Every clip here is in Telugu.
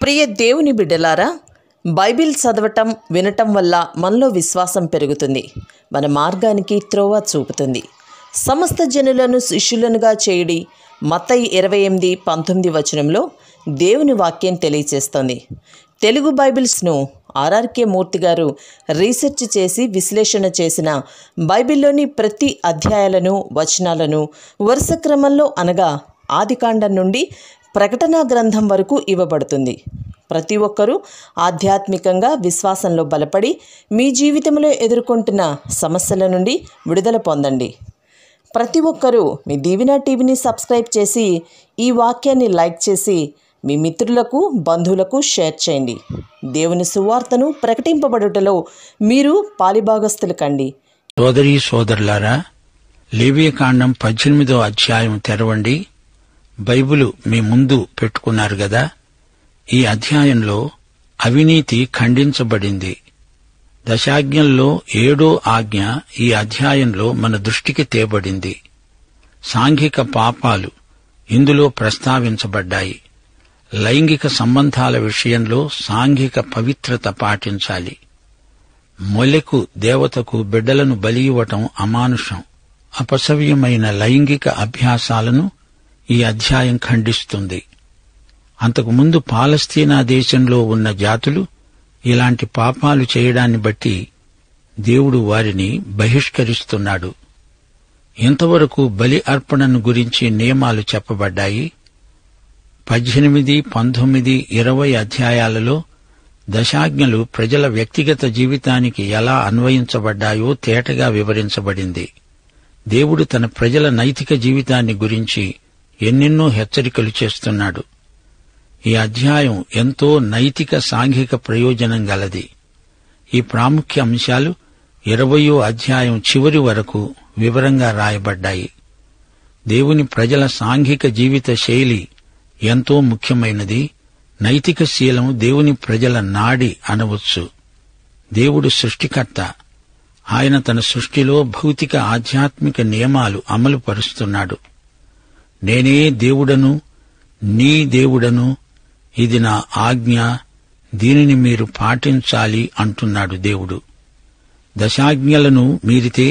ప్రియ దేవుని బిడ్డలారా, బైబిల్ చదవటం వినటం వల్ల మనలో విశ్వాసం పెరుగుతుంది. మన మార్గానికి త్రోవ చూపుతుంది. సమస్త జనులను శిష్యులనుగా చేయుడి మత్తయి 28:19 వచనంలో దేవుని వాక్యం తెలియచేస్తోంది. తెలుగు బైబిల్స్ను ఆర్ఆర్కే మూర్తి గారు రీసెర్చ్ చేసి విశ్లేషణ చేసిన బైబిల్లోని ప్రతి అధ్యాయాలను వచనాలను వరుస క్రమంలో అనగా ఆదికాండం నుండి ప్రకటనా గ్రంథం వరకు ఇవ్వబడుతుంది. ప్రతి ఒక్కరూ ఆధ్యాత్మికంగా విశ్వాసంలో బలపడి మీ జీవితంలో ఎదుర్కొంటున్న సమస్యల నుండి విడుదల పొందండి. ప్రతి ఒక్కరూ మీ దీవెన టీవీని సబ్స్క్రైబ్ చేసి ఈ వాక్యాన్ని లైక్ చేసి మీ మిత్రులకు బంధువులకు షేర్ చేయండి. దేవుని సువార్తను ప్రకటింపబడుటలో మీరు పాలిభాగస్తులు కండి. సోదరీ సోదరులారా, లేవియకాండం 18వ అధ్యాయం తెరవండి. బైబిలు మీ ముందు పెట్టుకున్నారు గదా. ఈ అధ్యాయంలో అవినీతి ఖండించబడింది. దశాజ్ఞల్లో 7వ ఆజ్ఞ ఈ అధ్యాయంలో మన దృష్టికి తేబడింది. సాంఘిక పాపాలు ఇందులో ప్రస్తావించబడ్డాయి. లైంగిక సంబంధాల విషయంలో సాంఘిక పవిత్రత పాటించాలి. మొలెకు దేవతకు బిడ్డలను బలి ఇవ్వటం అమానుషం. అపసవ్యమైన లైంగిక అభ్యాసాలను ఈ అధ్యాయం ఖండిస్తుంది. అంతకుముందు పాలస్తీనా దేశంలో ఉన్న జాతులు ఇలాంటి పాపాలు చేయడాన్ని బట్టి దేవుడు వారిని బహిష్కరిస్తున్నాడు. ఇంతవరకు బలి అర్పణను గురించి నియమాలు చెప్పబడ్డాయి. 18, 19, 20 అధ్యాయాలలో దశాజ్ఞలు ప్రజల వ్యక్తిగత జీవితానికి ఎలా అన్వయించబడ్డాయో తేటగా వివరించబడింది. దేవుడు తన ప్రజల నైతిక జీవితాన్ని గురించి ఎన్నెన్నో హెచ్చరికలు చేస్తున్నాడు. ఈ అధ్యాయం ఎంతో నైతిక సాంఘిక ప్రయోజనం గలది. ఈ ప్రాముఖ్య అంశాలు 20వ అధ్యాయం చివరి వరకు వివరంగా రాయబడ్డాయి. దేవుని ప్రజల సాంఘిక జీవిత శైలి ఎంతో ముఖ్యమైనది. నైతిక శీలం దేవుని ప్రజల నాడి అనవచ్చు. దేవుడు సృష్టికర్త. ఆయన తన సృష్టిలో భౌతిక ఆధ్యాత్మిక నియమాలు అమలు పరుస్తున్నాడు. నేనే దేవుడను, నీ దేవుడను, ఇది నా ఆజ్ఞ, దీనిని మీరు పాటించాలి అంటున్నాడు దేవుడు. దశాజ్ఞలను మీరితే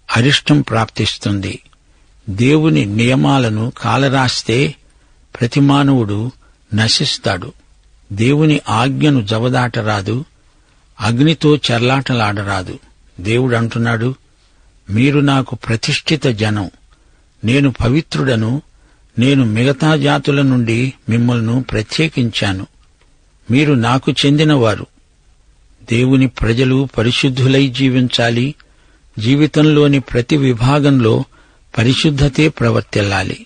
అరిష్టం ప్రాప్తిస్తుంది. దేవుని నియమాలను కాలరాస్తే ప్రతి మానవుడు నశిస్తాడు. దేవుని ఆజ్ఞను జవదాటరాదు, అగ్నితో చెర్లాటలాడరాదు. దేవుడు అంటున్నాడు, మీరు నాకు ప్రతిష్ఠిత జనం, నేను పవిత్రుడను, నేను మిగతా జాతుల నుండి మిమ్మల్ని ప్రత్యేకించాను, మీరు నాకు చెందినవారు. దేవుని ప్రజలు పరిశుద్ధులై జీవించాలి. జీవితంలోని ప్రతి విభాగంలో పరిశుద్ధతే ప్రవర్తిల్లాలి.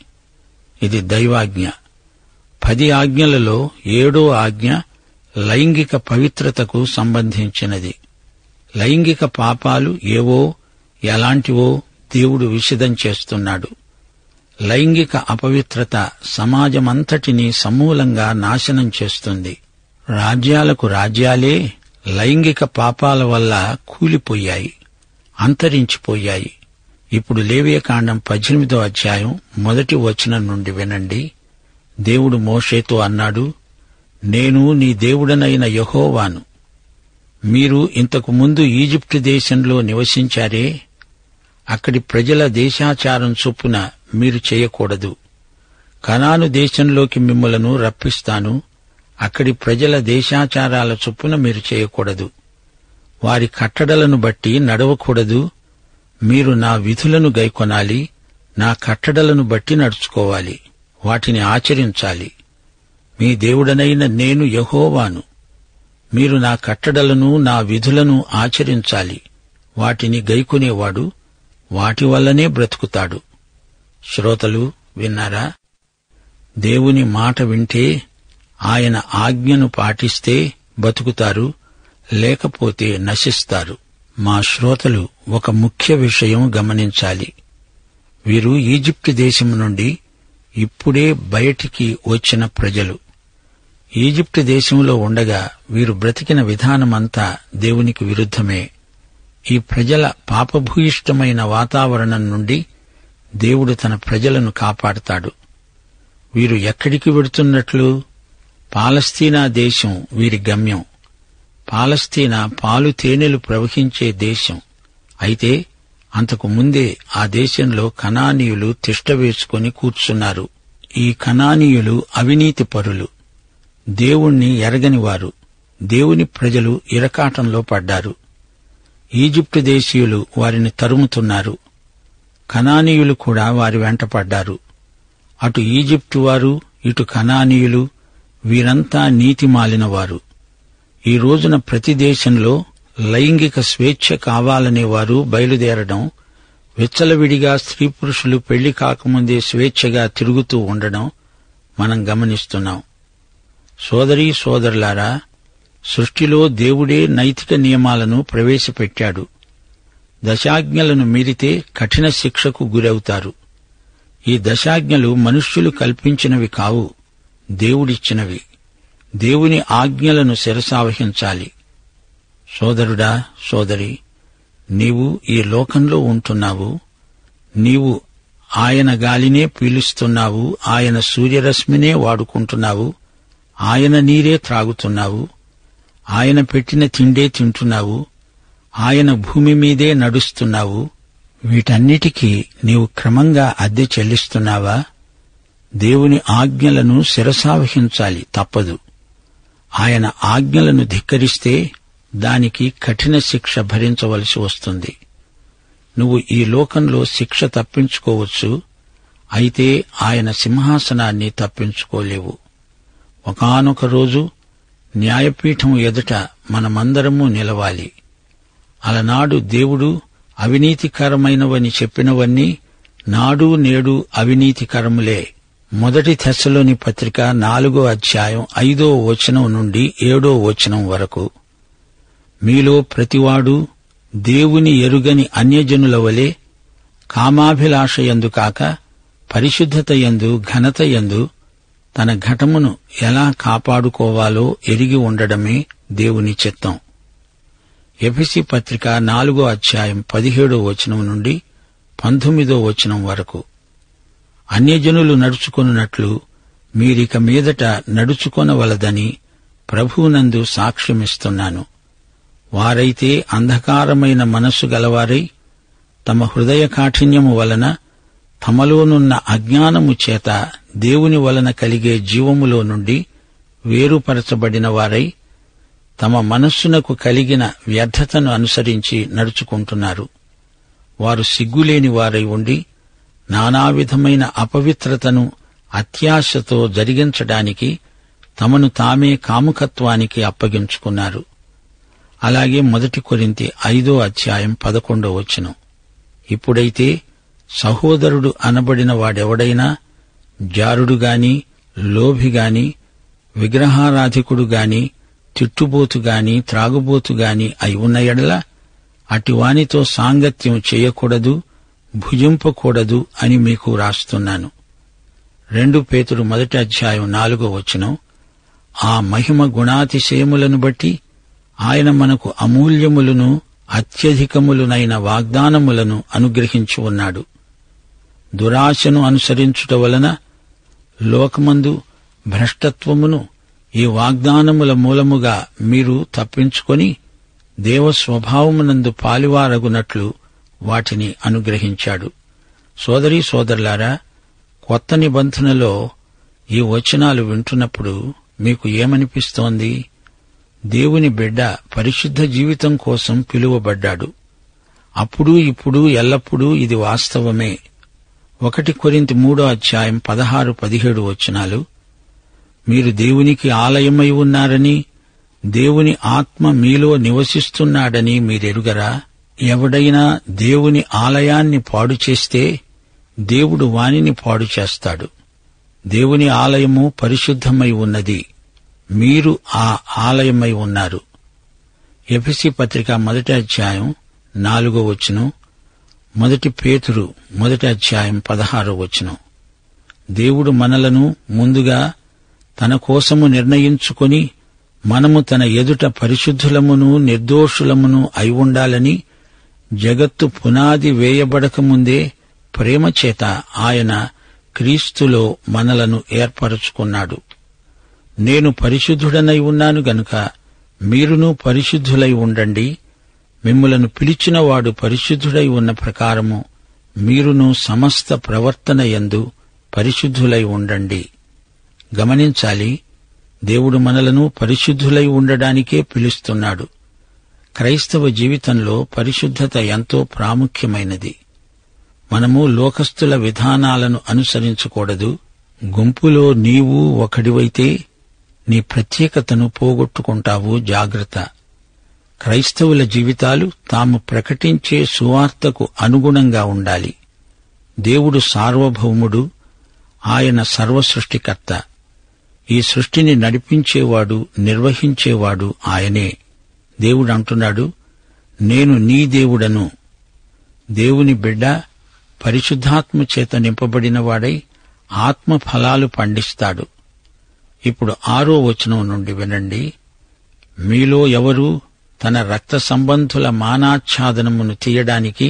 ఇది దైవాజ్ఞ. 10 ఆజ్ఞలలో 7వ ఆజ్ఞ లైంగిక పవిత్రతకు సంబంధించినది. లైంగిక పాపాలు ఏవో ఎలాంటివో దేవుడు విశదం చేస్తున్నాడు. లైంగిక అపవిత్రత సమాజమంతటినీ సమూలంగా నాశనం చేస్తుంది. రాజ్యాలకు రాజ్యాలే లైంగిక పాపాల వల్ల కూలిపోయాయి, అంతరించిపోయాయి. ఇప్పుడు లేవియకాండం 18వ అధ్యాయం 1వ వచనం నుండి వినండి. దేవుడు మోషేతో అన్నాడు, నేను నీ దేవుడనైన యెహోవాను. మీరు ఇంతకు ముందు ఈజిప్టు దేశంలో నివసించారే, అక్కడి ప్రజల దేశాచారం చొప్పున మీరు చేయకూడదు. కనాను దేశంలోకి మిమ్మలను రప్పిస్తాను, అక్కడి ప్రజల దేశాచారాల చొప్పున మీరు చేయకూడదు. వారి కట్టడలను బట్టి నడవకూడదు. మీరు నా విధులను గైకొనాలి, నా కట్టడలను బట్టి నడుచుకోవాలి, వాటిని ఆచరించాలి. మీ దేవుడనైన నేను యెహోవాను. మీరు నా కట్టడలను నా విధులను ఆచరించాలి. వాటిని గైకొనేవాడు వాటి వల్లనే బ్రతుకుతాడు. శ్రోతలు విన్నారా? దేవుని మాట వింటే, ఆయన ఆజ్ఞను పాటిస్తే బతుకుతారు, లేకపోతే నశిస్తారు. మా శ్రోతలు ఒక ముఖ్య విషయం గమనించాలి. వీరు ఈజిప్టు దేశం నుండి ఇప్పుడే బయటికి వచ్చిన ప్రజలు. ఈజిప్టు దేశంలో ఉండగా వీరు బ్రతికిన విధానమంతా దేవునికి విరుద్ధమే. ఈ ప్రజల పాపభూయిష్టమైన వాతావరణం నుండి దేవుడు తన ప్రజలను కాపాడతాడు. వీరు ఎక్కడికి వెడుతున్నట్లు? పాలస్తీనా దేశం వీరి గమ్యం. పాలస్తీనా పాలు తేనెలు ప్రవహించే దేశం. అయితే అంతకు ముందే ఆ దేశంలో కనానీయులు తిష్టవేసుకుని కూర్చున్నారు. ఈ కనానీయులు అవినీతిపరులు, దేవుణ్ణి ఎరగనివారు. దేవుని ప్రజలు ఇరకాటంలో పడ్డారు. ఈజిప్టు దేశీయులు వారిని తరుముతున్నారు. కనానీయులు కూడా వారి వెంట పడ్డారు. అటు ఈజిప్టు వారు, ఇటు కనానీయులు, వీరంతా నీతిమాలినవారు. ఈ రోజున ప్రతి దేశంలో లైంగిక స్వేచ్ఛ కావాలనేవారు బయలుదేరడం, విచ్చలవిడిగా స్త్రీ పురుషులు పెళ్లి కాకముందే స్వేచ్ఛగా తిరుగుతూ ఉండడం మనం గమనిస్తున్నాం. సోదరీ సోదరులారా, సృష్టిలో దేవుడే నైతిక నియమాలను ప్రవేశపెట్టాడు. దశాజ్ఞలను మీరితే కఠిన శిక్షకు గురవుతారు. ఈ దశాజ్ఞలు మనుష్యులు కల్పించినవి కావు, దేవుడిచ్చినవి. దేవుని ఆజ్ఞలను శిరసావహించాలి. సోదరుడా, సోదరి, నీవు ఈ లోకంలో ఉంటున్నావు. నీవు ఆయన గాలినే పీలుస్తున్నావు, ఆయన సూర్యరశ్మినే వాడుకుంటున్నావు, ఆయన నీరే త్రాగుతున్నావు, ఆయన పెట్టిన తిండే తింటున్నావు, ఆయన భూమి మీదే నడుస్తున్నావు. వీటన్నిటికీ నీవు క్రమంగా అద్దె చెల్లిస్తున్నావా? దేవుని ఆజ్ఞలను శిరసావహించాలి, తప్పదు. ఆయన ఆజ్ఞలను ధిక్కరిస్తే దానికి కఠిన శిక్ష భరించవలసి వస్తుంది. నువ్వు ఈ లోకంలో శిక్ష తప్పించుకోవచ్చు, అయితే ఆయన సింహాసనాన్ని తప్పించుకోలేవు. ఒకానొక రోజు న్యాయపీఠం ఎదుట మనమందరము నిలవాలి. అలనాడు దేవుడు అవినీతికరమైనవని చెప్పినవన్నీ నాడు నేడు అవినీతికరములే. 1 తెస్సలోని పత్రిక 4వ అధ్యాయం 5వ వచనం నుండి 7వ వచనం వరకు. మీలో ప్రతివాడు దేవుని ఎరుగని అన్యజనుల వలె కామాభిలాషయందు కాక పరిశుద్ధతయందు ఘనతయందు తన ఘటమును ఎలా కాపాడుకోవాలో ఎరిగి ఉండడమే దేవుని చిత్తం. ఎఫెసీ పత్రిక 4వ అధ్యాయం 17వ వచనం నుండి 19వ వచనం వరకు. అన్యజనులు నడుచుకొనున్నట్లు మీరిక మీదట నడుచుకొనవలదని ప్రభువునందు సాక్ష్యమిస్తున్నాను. వారైతే అంధకారమైన మనస్సు గలవారై తమ హృదయ కాఠిన్యము వలన తమలోనున్న అజ్ఞానము చేత దేవుని వలన కలిగే జీవములో నుండి వేరుపరచబడిన వారై తమ మనస్సునకు కలిగిన వ్యర్థతను అనుసరించి నడుచుకుంటున్నారు. వారు సిగ్గులేని వారై ఉండి నానావిధమైన అపవిత్రతను అత్యాశతో జరిగించడానికి తమను తామే కాముకత్వానికి అప్పగించుకున్నారు. అలాగే 1 కొరింథీ 5వ అధ్యాయం 11వ వచనం. ఇప్పుడైతే సహోదరుడు అనబడిన వాడెవడైనా జారుడుగాని, లోభిగాని, విగ్రహారాధికుడుగాని, తిట్టుబోతుగాని, త్రాగుబోతుగాని అయి ఉన్న ఎడల అటివానితో సాంగత్యం చేయకూడదు, భుజింపకూడదు అని మీకు రాస్తున్నాను. 2 పేతురు 1వ అధ్యాయం 4వ వచనం. ఆ మహిమ గుణాతిశయములను బట్టి ఆయన మనకు అమూల్యములను అత్యధికములునైన వాగ్దానములను అనుగ్రహించి ఉన్నాడు. దురాశను అనుసరించుట వలన లోకమందు భ్రష్టత్వమును ఈ వాగ్దానముల మూలముగా మీరు తప్పించుకొని దేవస్వభావమునందు పాలివారగునట్లు వాటిని అనుగ్రహించాడు. సోదరీ సోదరులారా, కొత్త నిబంధనలో ఈ వచనాలు వింటున్నప్పుడు మీకు ఏమనిపిస్తోంది? దేవుని బిడ్డ పరిశుద్ధ జీవితం కోసం పిలువబడ్డాడు. అప్పుడు ఇప్పుడు ఎల్లప్పుడూ ఇది వాస్తవమే. 1 కొరింథీ 3వ అధ్యాయం 16-17 వచనాలు. మీరు దేవునికి ఆలయమై ఉన్నారని, దేవుని ఆత్మ మీలో నివసిస్తున్నాడని మీరెరుగరా? ఎవడైనా దేవుని ఆలయాన్ని పాడు చేస్తే దేవుడు వానిని పాడు చేస్తాడు. దేవుని ఆలయము పరిశుద్ధమై ఉన్నది, మీరు ఆ ఆలయమై ఉన్నారు. ఎఫెసీ పత్రిక 1వ అధ్యాయం 4వ వచనం, 1 పేతురు 1వ అధ్యాయం 16వ వచనం. దేవుడు మనలను ముందుగా తన కోసము నిర్ణయించుకొని మనము తన ఎదుట పరిశుద్ధులమును నిర్దోషులమును అయి ఉండాలని జగత్తు పునాది వేయబడకముందే ప్రేమచేత ఆయన క్రీస్తులో మనలను ఏర్పరచుకున్నాడు. నేను పరిశుద్ధుడనై ఉన్నాను గనుక మీరును పరిశుద్ధులై ఉండండి. మిమ్ములను పిలిచినవాడు పరిశుద్ధుడై ఉన్న ప్రకారము మీరును సమస్త ప్రవర్తన యందు పరిశుద్ధులై ఉండండి. గమనించాలి, దేవుడు మనలను పరిశుద్ధులై ఉండడానికే పిలుస్తున్నాడు. క్రైస్తవ జీవితంలో పరిశుద్ధత ఎంతో ప్రాముఖ్యమైనది. మనము లోకస్తుల విధానాలను అనుసరించకూడదు. గుంపులో నీవు ఒకడివైతే నీ ప్రత్యేకతను పోగొట్టుకుంటావు. జాగ్రత్త. క్రైస్తవుల జీవితాలు తాము ప్రకటించే సువార్తకు అనుగుణంగా ఉండాలి. దేవుడు సార్వభౌముడు, ఆయన సర్వసృష్టికర్త. ఈ సృష్టిని నడిపించేవాడు, నిర్వహించేవాడు ఆయనే. దేవుడు అంటున్నాడు, నేను నీ దేవుడను. దేవుని బిడ్డ పరిశుద్ధాత్మ చేత నింపబడినవాడై ఆత్మ ఫలాలు పండిస్తాడు. ఇప్పుడు 6వ వచనం నుండి వినండి. మీలో ఎవరు తన రక్త సంబంధుల మానాచ్ఛాదనమును తీయడానికి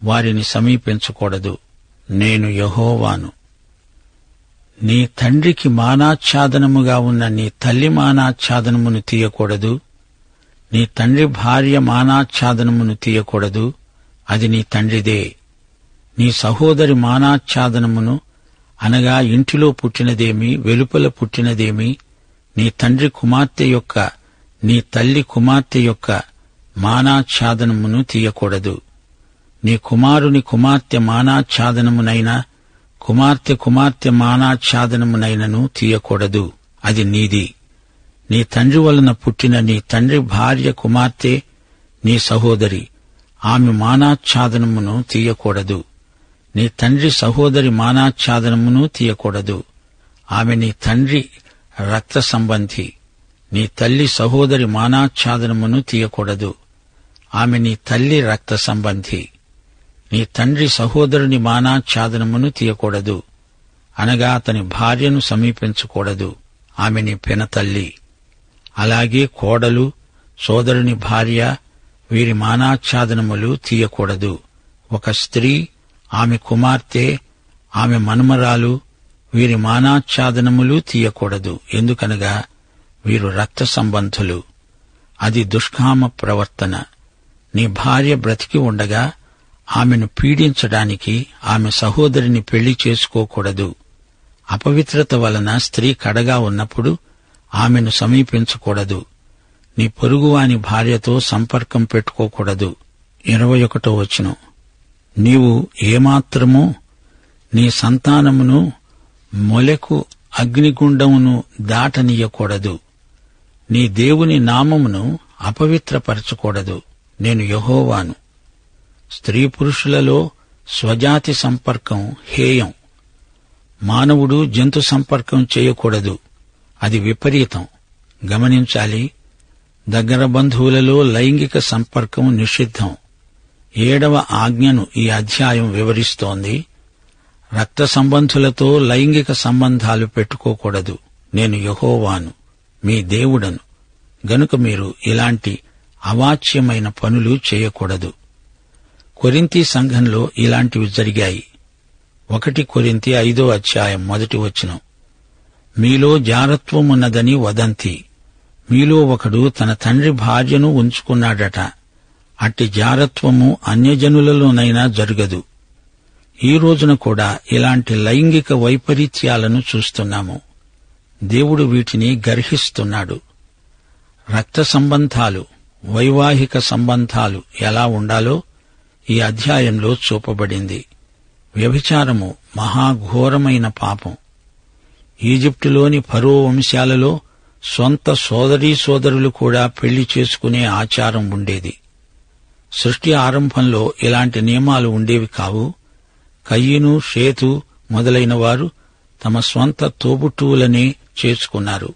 వారిని సమీపించకూడదు. నేను యెహోవాను. నీ తండ్రికి మానాచ్ఛాదనముగా ఉన్న నీ తల్లి మానాచ్ఛాదనమును తీయకూడదు. నీ తండ్రి భార్య మానాచ్ఛాదనమును తీయకూడదు. అది నీ తండ్రిదే. నీ సహోదరి మానాచ్ఛాదనమును, అనగా ఇంటిలో పుట్టినదేమి, వెలుపల పుట్టినదేమి, నీ తండ్రి కుమార్తె యొక్క, నీ తల్లి కుమార్తె యొక్క మానాచ్ఛాదనమును తీయకూడదు. నీ కుమారుని కుమార్తె మానాచ్ఛాదనమునైనా, కుమార్తె కుమార్తె మానాచ్ఛాదనమునైనను తీయకూడదు. అది నీది. నీ తండ్రి వలన పుట్టిన నీ తండ్రి భార్య కుమార్తె నీ సహోదరి, ఆమె మానాచ్ఛాదనమును తీయకూడదు. నీ తండ్రి సహోదరి మానాచ్ఛాదనమును తీయకూడదు. ఆమె నీ తండ్రి రక్త సంబంధి. నీ తల్లి సహోదరి మానాచ్ఛాదనమును తీయకూడదు. ఆమె నీ తల్లి రక్త సంబంధి. నీ తండ్రి సహోదరుని మానాచ్ఛాదనమును తీయకూడదు, అనగా అతని భార్యను సమీపించకూడదు. ఆమె నీ పినతల్లి. అలాగే కోడలు, సోదరుని భార్య, వీరి మానాచ్ఛాదనములు తీయకూడదు. ఒక స్త్రీ, ఆమె కుమార్తె, ఆమె మనుమరాలు, వీరి మానాచ్ఛాదనములు తీయకూడదు. ఎందుకనగా వీరు రక్త సంబంధులు. అది దుష్కామ ప్రవర్తన. నీ భార్య బ్రతికి ఉండగా ఆమెను పీడించడానికి ఆమె సహోదరిని పెళ్లి చేసుకోకూడదు. అపవిత్రత వలన స్త్రీ కడగా ఉన్నప్పుడు ఆమెను సమీపించకూడదు. నీ పొరుగువాని భార్యతో సంపర్కం పెట్టుకోకూడదు. 21వ వచనం. నీవు ఏమాత్రమూ నీ సంతానమును మొలెకు అగ్నిగుండమును దాటనీయకూడదు. నీ దేవుని నామమును అపవిత్రపరచకూడదు. నేను యెహోవాను. స్త్రీ పురుషులలో స్వజాతి సంపర్కం హేయం. మానవుడు జంతు సంపర్కం చేయకూడదు. అది విపరీతం. గమనించాలి, దగ్గర బంధువులలో లైంగిక సంపర్కం నిషిద్ధం. 7వ ఆజ్ఞను ఈ అధ్యాయం వివరిస్తోంది. రక్త సంబంధులతో లైంగిక సంబంధాలు పెట్టుకోకూడదు. నేను యెహోవాను, మీ దేవుడను. గనుక మీరు ఇలాంటి అవాచ్యమైన పనులు చేయకూడదు. కొరింథీ సంఘంలో ఇలాంటివి జరిగాయి. 1 కొరింథీ 5వ అధ్యాయం 1వ వచనం. మీలో జారత్వమున్నదని వదంతి. మీలో ఒకడు తన తండ్రి భార్యను ఉంచుకున్నాడట. అట్టి జారత్వము అన్యజనులలోనైనా జరగదు. ఈ రోజున కూడా ఇలాంటి లైంగిక వైపరీత్యాలను చూస్తున్నాము. దేవుడు వీటిని గర్హిస్తున్నాడు. రక్త సంబంధాలు, వైవాహిక సంబంధాలు ఎలా ఉండాలో ఈ అధ్యాయంలో చూపబడింది. వ్యభిచారము మహాఘోరమైన పాపం. ఈజిప్టులోని ఫరో వంశాలలో సొంత సోదరీ సోదరులు కూడా పెళ్లి చేసుకునే ఆచారం ఉండేది. సృష్టి ఆరంభంలో ఇలాంటి నియమాలు ఉండేవి కావు. కయీను, షేతు మొదలైన వారు తమ స్వంత తోబుట్టువులనే చేసుకున్నారు.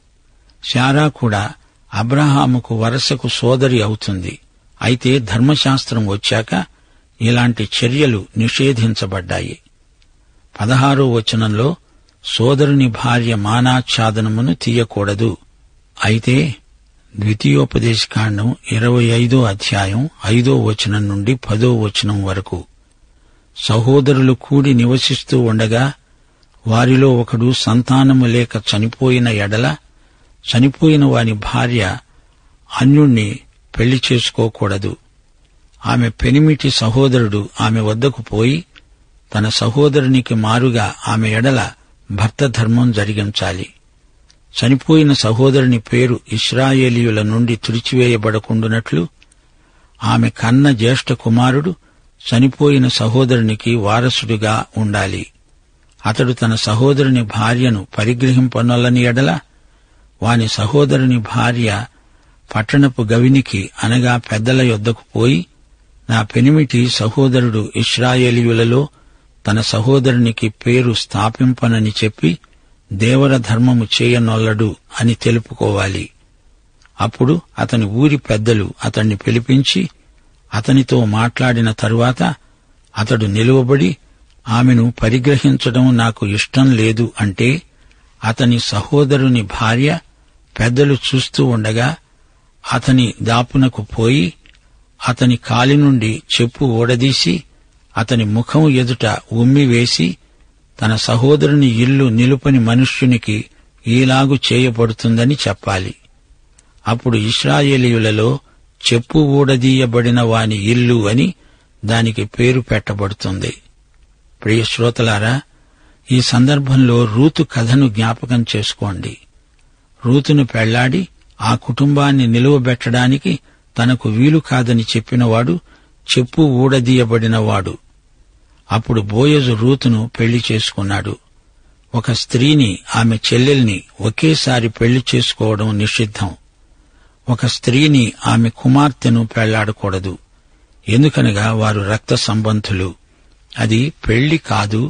శారా కూడా అబ్రహాముకు వరసకు సోదరి అవుతుంది. అయితే ధర్మశాస్త్రం వచ్చాక ఇలాంటి చర్యలు నిషేధించబడ్డాయి. 16వ వచనంలో సోదరుని భార్య మానాచ్ఛాదనమును తీయకూడదు. అయితే ద్వితీయోపదేశకాండం 25వ అధ్యాయం 5వ వచనం నుండి 10వ వచనం వరకు సహోదరులు కూడి నివసిస్తూ ఉండగా వారిలో ఒకడు సంతానము లేక చనిపోయిన ఎడల చనిపోయిన వాని భార్య అన్యుణ్ణి పెళ్లి చేసుకోకూడదు. ఆమె పెనిమిటి సహోదరుడు ఆమె వద్దకు పోయి తన సహోదరునికి మారుగా ఆమె ఎడల భర్త ధర్మం జరిగించాలి. చనిపోయిన సహోదరుని పేరు ఇశ్రాయేలీయుల నుండి తుడిచివేయబడకుండునట్లు ఆమె కన్న జ్యేష్ఠ కుమారుడు చనిపోయిన సహోదరునికి వారసుడిగా ఉండాలి. అతడు తన సహోదరుని భార్యను పరిగ్రహింపనొల్లని ఎడల వాని సహోదరుని భార్య పట్టణపు గవినికి అనగా పెద్దల యొద్దకు పోయి, నా పెనిమిటి సహోదరుడు ఇశ్రాయేలీయులలో తన సహోదరునికి పేరు స్థాపింపనని చెప్పి దేవర ధర్మము చేయనొల్లడు అని తెలుపుకోవాలి. అప్పుడు అతని ఊరి పెద్దలు అతణ్ణి పిలిపించి అతనితో మాట్లాడిన తరువాత అతడు నిలువబడి, ఆమెను పరిగ్రహించడం నాకు ఇష్టం లేదు అంటే అతని సహోదరుని భార్య పెద్దలు చూస్తూ ఉండగా అతని దాపునకు పోయి అతని కాలి నుండి చెప్పు ఊడదీసి అతని ముఖం ఎదుట ఉమ్మివేసి, తన సహోదరుని ఇల్లు నిలుపని మనుష్యునికి ఈలాగు చేయబడుతుందని చెప్పాలి. అప్పుడు ఇశ్రాయేలీయులలో చెప్పు ఊడదీయబడిన వాని ఇల్లు అని దానికి పేరు పెట్టబడుతుంది. ప్రియ శ్రోతలారా, ఈ సందర్భంలో రూతు కథను జ్ఞాపకం చేసుకోండి. రూతును పెళ్లాడి ఆ కుటుంబాన్ని నిలువబెట్టడానికి తనకు వీలు కాదని చెప్పినవాడు చెప్పు ఊడదీయబడినవాడు. అప్పుడు బోయజు రూతును పెళ్లి చేసుకున్నాడు. ఒక స్త్రీని ఆమె చెల్లెల్ని ఒకేసారి పెళ్లి చేసుకోవడం నిషిద్ధం. ఒక స్త్రీని ఆమె కుమార్తెను పెళ్లాడకూడదు. ఎందుకనగా వారు రక్త సంబంధులు. అది పెళ్లి కాదు,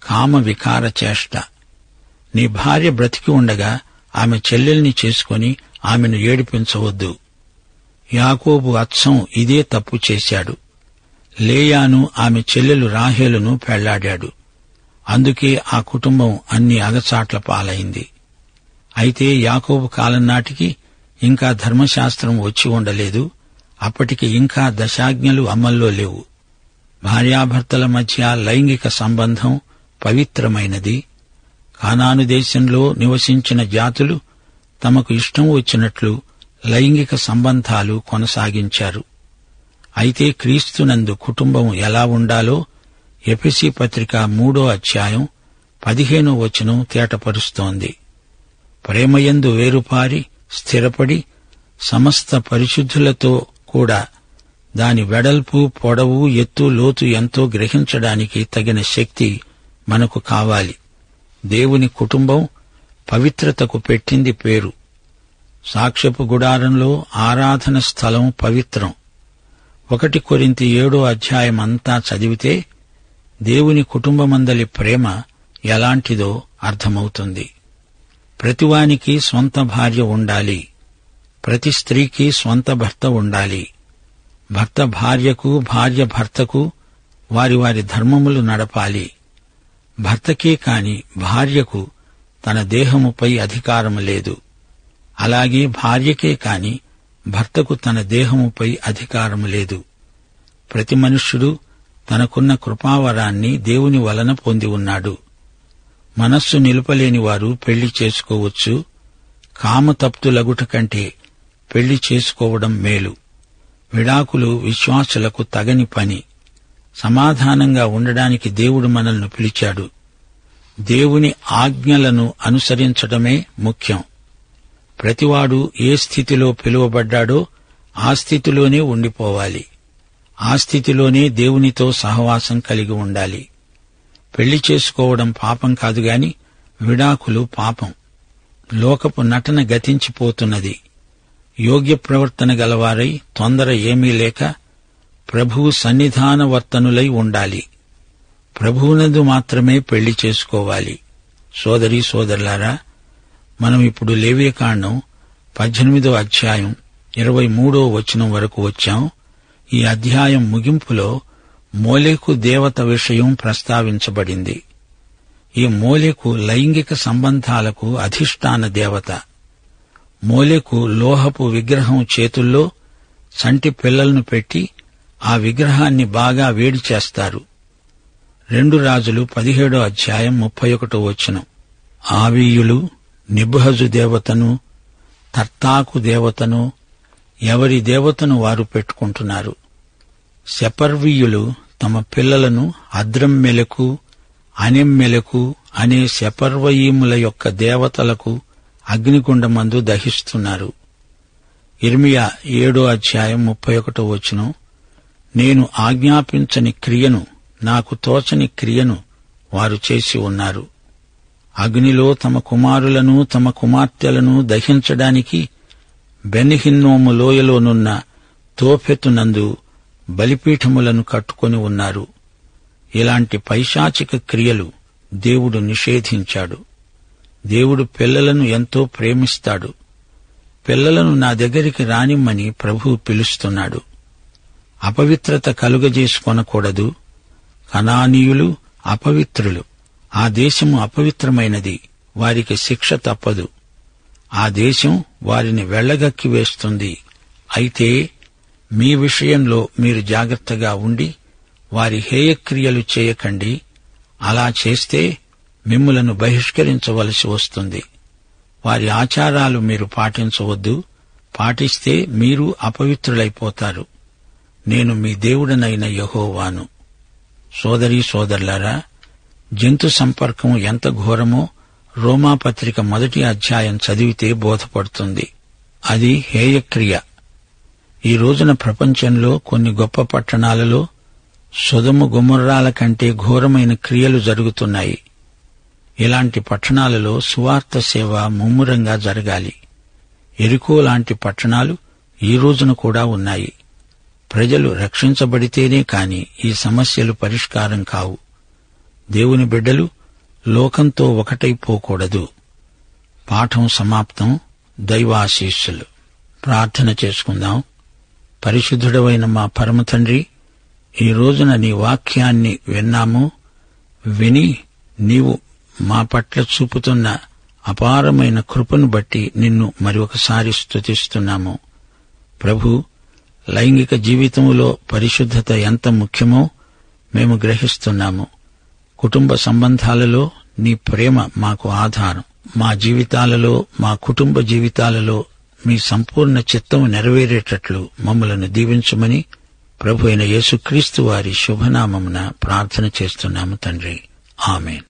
కామ వికార చేష్ట. నీ భార్య బ్రతికి ఉండగా ఆమె చెల్లెల్ని చేసుకుని ఆమెను ఏడిపించవద్దు. యాకోబు అచ్చం ఇదే తప్పు చేశాడు. లేయాను ఆమె చెల్లెలు రాహేలును పెళ్లాడాడు. అందుకే ఆ కుటుంబం అన్ని అగచాట్ల పాలైంది. అయితే యాకోబు కాలం నాటికి ఇంకా ధర్మశాస్త్రం వచ్చి ఉండలేదు. అప్పటికి ఇంకా దశాజ్ఞలు అమల్లో లేవు. భార్యాభర్తల మధ్య లైంగిక సంబంధం పవిత్రమైనది. కానాను దేశంలో నివసించిన జాతులు తమకు ఇష్టం వచ్చినట్లు లైంగిక సంబంధాలు కొనసాగించారు. అయితే క్రీస్తునందు కుటుంబం ఎలా ఉండాలో ఎఫెసీ పత్రిక 3వ అధ్యాయం 15వ వచనం తేటపరుస్తోంది. ప్రేమయందు వేరుపారి స్థిరపడి సమస్త పరిశుద్ధులతో కూడా దాని వెడల్పు, పొడవు, ఎత్తు, లోతు ఎంతో గ్రహించడానికి తగిన శక్తి మనకు కావాలి. దేవుని కుటుంబం పవిత్రతకు పెట్టింది పేరు. సాక్ష్యపు గుడారంలో ఆరాధన స్థలం పవిత్రం. 1 కొరింథీ 7వ అధ్యాయం అంతా చదివితే దేవుని కుటుంబమందలి ప్రేమ ఎలాంటిదో అర్థమవుతుంది. ప్రతివానికి స్వంత భార్య ఉండాలి. ప్రతి స్త్రీకి స్వంత భర్త ఉండాలి. భర్త భార్యకు, భార్య భర్తకు వారి వారి ధర్మములు నడపాలి. భర్తకే కాని భార్యకు తన దేహముపై అధికారం లేదు. అలాగే భార్యకే కాని భర్తకు తన దేహముపై అధికారం లేదు. ప్రతి మనుష్యుడు తనకున్న కృపావరాన్ని దేవుని వలన పొంది ఉన్నాడు. మనస్సు నిలుపలేని వారు పెళ్లి చేసుకోవచ్చు. కామతప్తులగుట కంటే పెళ్లి చేసుకోవడం మేలు. విడాకులు విశ్వాసులకు తగని పని. సమాధానంగా ఉండడానికి దేవుడు మనల్ని పిలిచాడు. దేవుని ఆజ్ఞలను అనుసరించడమే ముఖ్యం. ప్రతివాడు ఏ స్థితిలో పిలువబడ్డాడో ఆ స్థితిలోనే ఉండిపోవాలి. ఆ స్థితిలోనే దేవునితో సహవాసం కలిగి ఉండాలి. పెళ్లి చేసుకోవడం పాపం కాదుగాని విడాకులు పాపం. లోకపు నటన గతించిపోతున్నది. యోగ్య ప్రవర్తన గలవారై తొందర ఏమీ లేక ప్రభువు సన్నిధానవర్తనులై ఉండాలి. ప్రభువునందు మాత్రమే పెళ్లి చేసుకోవాలి. సోదరీ సోదరులారా, మనం ఇప్పుడు లేవియకాండం 18వ అధ్యాయం 23వ వచనం వరకు వచ్చాం. ఈ అధ్యాయం ముగింపులో మోలెకు దేవత విషయం ప్రస్తావించబడింది. ఈ మోలెకు లైంగిక సంబంధాలకు అధిష్టాన దేవత. మోలెకు లోహపు విగ్రహం చేతుల్లో చంటి పిల్లలను పెట్టి ఆ విగ్రహాన్ని బాగా వేడి చేస్తారు. 2 రాజులు 17వ అధ్యాయం 31వ వచనం. ఆవీయులు నిబ్హజు దేవతను, తర్తాకు దేవతను, ఎవరి దేవతను వారు పెట్టుకుంటున్నారు. సెపర్వీయులు తమ పిల్లలను అద్రమ్మెలకు, అనెమ్మెలకు అనే సెపర్వయీముల యొక్క దేవతలకు అగ్నిగుండమందు దహిస్తున్నారు. ఇర్మియా 7వ అధ్యాయం 31వ వచనం. నేను ఆజ్ఞాపించని క్రియను, నాకు తోచని క్రియను వారు చేసి ఉన్నారు. అగ్నిలో తమ కుమారులను, తమ కుమార్తెలను దహించడానికి బెన్హిన్నోము లోయలోనున్న తోఫెతునందు బలిపీఠములను కట్టుకొని ఉన్నారు. ఇలాంటి పైశాచిక క్రియలు దేవుడు నిషేధించాడు. దేవుడు పిల్లలను ఎంతో ప్రేమిస్తాడు. పిల్లలను నా దగ్గరికి రానిమ్మని ప్రభువు పిలుస్తున్నాడు. అపవిత్రత కలుగజేసుకొనకూడదు. కనానీయులు అపవిత్రులు. ఆ దేశము అపవిత్రమైనది. వారికి శిక్ష తప్పదు. ఆ దేశం వారిని వెళ్లగక్కి వేస్తుంది. అయితే మీ విషయంలో మీరు జాగ్రత్తగా ఉండి వారి హేయక్రియలు చేయకండి. అలా చేస్తే మిమ్ములను బహిష్కరించవలసి వస్తుంది. వారి ఆచారాలు మీరు పాటించవద్దు. పాటిస్తే మీరు అపవిత్రులైపోతారు. నేను మీ దేవుడనైన యెహోవాను. సోదరీ సోదరులారా, జంతు సంపర్కం ఎంత ఘోరమో రోమాపత్రిక 1వ అధ్యాయం చదివితే బోధపడుతుంది. అది హేయక్రియ. ఈ రోజున ప్రపంచంలో కొన్ని గొప్ప పట్టణాలలో సొదొమ గొమొర్రాల కంటే ఘోరమైన క్రియలు జరుగుతున్నాయి. ఇలాంటి పట్టణాలలో సువార్త సేవ ముమ్మరంగా జరగాలి. ఎరికో లాంటి పట్టణాలు ఈ రోజున కూడా ఉన్నాయి. ప్రజలు రక్షించబడితేనే కాని ఈ సమస్యలు పరిష్కారం కావు. దేవుని బిడ్డలు లోకంతో ఒకటైపోకూడదు. పాఠం సమాప్తం. దైవాశీస్సులు. ప్రార్థన చేసుకుందాం. పరిశుద్ధుడవైన మా పరమతండ్రి, ఈ రోజున నీ వాక్యాన్ని విన్నాము. విని నీవు మా పట్ల చూపుతున్న అపారమైన కృపను బట్టి నిన్ను మరి ఒకసారి స్తుతిస్తున్నాము. ప్రభు, లైంగిక జీవితంలో పరిశుద్ధత ఎంత ముఖ్యమో మేము గ్రహిస్తున్నాము. కుటుంబ సంబంధాలలో నీ ప్రేమ మాకు ఆధారం. మా జీవితాలలో, మా కుటుంబ జీవితాలలో మీ సంపూర్ణ చిత్తము నెరవేరేటట్లు మమ్మలను దీవించమని ప్రభు అయిన యేసుక్రీస్తు వారి శుభనామమున ప్రార్థన చేస్తున్నాము తండ్రి. ఆమేన్.